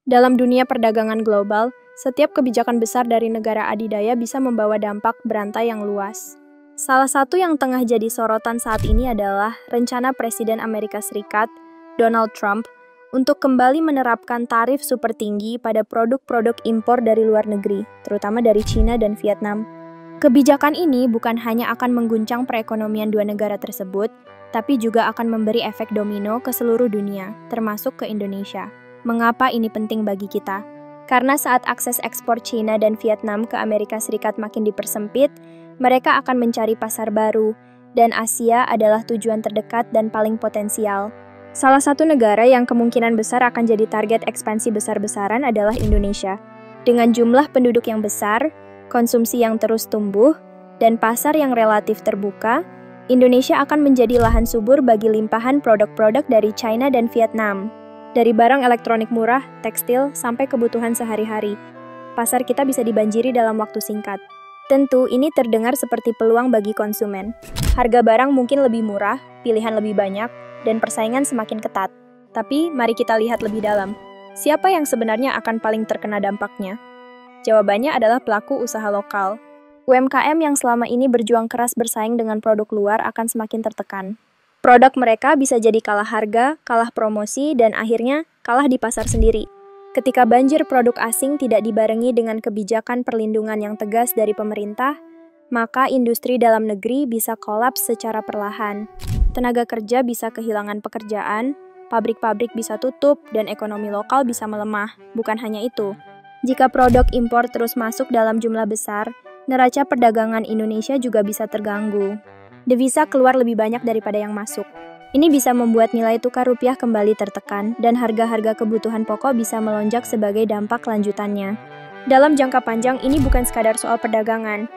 Dalam dunia perdagangan global, setiap kebijakan besar dari negara adidaya bisa membawa dampak berantai yang luas. Salah satu yang tengah jadi sorotan saat ini adalah rencana Presiden Amerika Serikat, Donald Trump, untuk kembali menerapkan tarif super tinggi pada produk-produk impor dari luar negeri, terutama dari China dan Vietnam. Kebijakan ini bukan hanya akan mengguncang perekonomian dua negara tersebut, tapi juga akan memberi efek domino ke seluruh dunia, termasuk ke Indonesia. Mengapa ini penting bagi kita? Karena saat akses ekspor China dan Vietnam ke Amerika Serikat makin dipersempit, mereka akan mencari pasar baru, dan Asia adalah tujuan terdekat dan paling potensial. Salah satu negara yang kemungkinan besar akan jadi target ekspansi besar-besaran adalah Indonesia. Dengan jumlah penduduk yang besar, konsumsi yang terus tumbuh, dan pasar yang relatif terbuka, Indonesia akan menjadi lahan subur bagi limpahan produk-produk dari China dan Vietnam. Dari barang elektronik murah, tekstil, sampai kebutuhan sehari-hari, pasar kita bisa dibanjiri dalam waktu singkat. Tentu, ini terdengar seperti peluang bagi konsumen. Harga barang mungkin lebih murah, pilihan lebih banyak, dan persaingan semakin ketat. Tapi, mari kita lihat lebih dalam. Siapa yang sebenarnya akan paling terkena dampaknya? Jawabannya adalah pelaku usaha lokal. UMKM yang selama ini berjuang keras bersaing dengan produk luar akan semakin tertekan. Produk mereka bisa jadi kalah harga, kalah promosi, dan akhirnya kalah di pasar sendiri. Ketika banjir produk asing tidak dibarengi dengan kebijakan perlindungan yang tegas dari pemerintah, maka industri dalam negeri bisa kolaps secara perlahan. Tenaga kerja bisa kehilangan pekerjaan, pabrik-pabrik bisa tutup, dan ekonomi lokal bisa melemah. Bukan hanya itu, jika produk impor terus masuk dalam jumlah besar, neraca perdagangan Indonesia juga bisa terganggu. Devisa keluar lebih banyak daripada yang masuk. Ini bisa membuat nilai tukar rupiah kembali tertekan dan harga-harga kebutuhan pokok bisa melonjak sebagai dampak lanjutannya. Dalam jangka panjang, ini bukan sekadar soal perdagangan.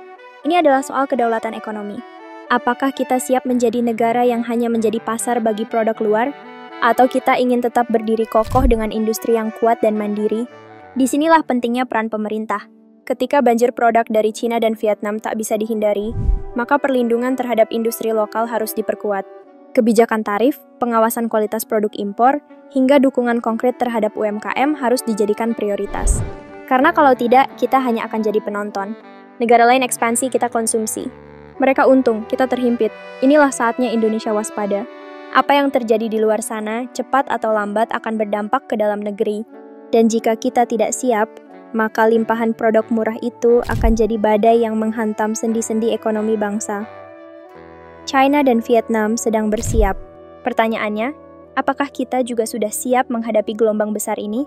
Ini adalah soal kedaulatan ekonomi. Apakah kita siap menjadi negara yang hanya menjadi pasar bagi produk luar? Atau kita ingin tetap berdiri kokoh dengan industri yang kuat dan mandiri? Disinilah pentingnya peran pemerintah. Ketika banjir produk dari China dan Vietnam tak bisa dihindari, maka perlindungan terhadap industri lokal harus diperkuat. Kebijakan tarif, pengawasan kualitas produk impor, hingga dukungan konkret terhadap UMKM harus dijadikan prioritas. Karena kalau tidak, kita hanya akan jadi penonton. Negara lain ekspansi, kita konsumsi. Mereka untung, kita terhimpit. Inilah saatnya Indonesia waspada. Apa yang terjadi di luar sana, cepat atau lambat akan berdampak ke dalam negeri. Dan jika kita tidak siap, maka limpahan produk murah itu akan jadi badai yang menghantam sendi-sendi ekonomi bangsa. China dan Vietnam sedang bersiap. Pertanyaannya, apakah kita juga sudah siap menghadapi gelombang besar ini?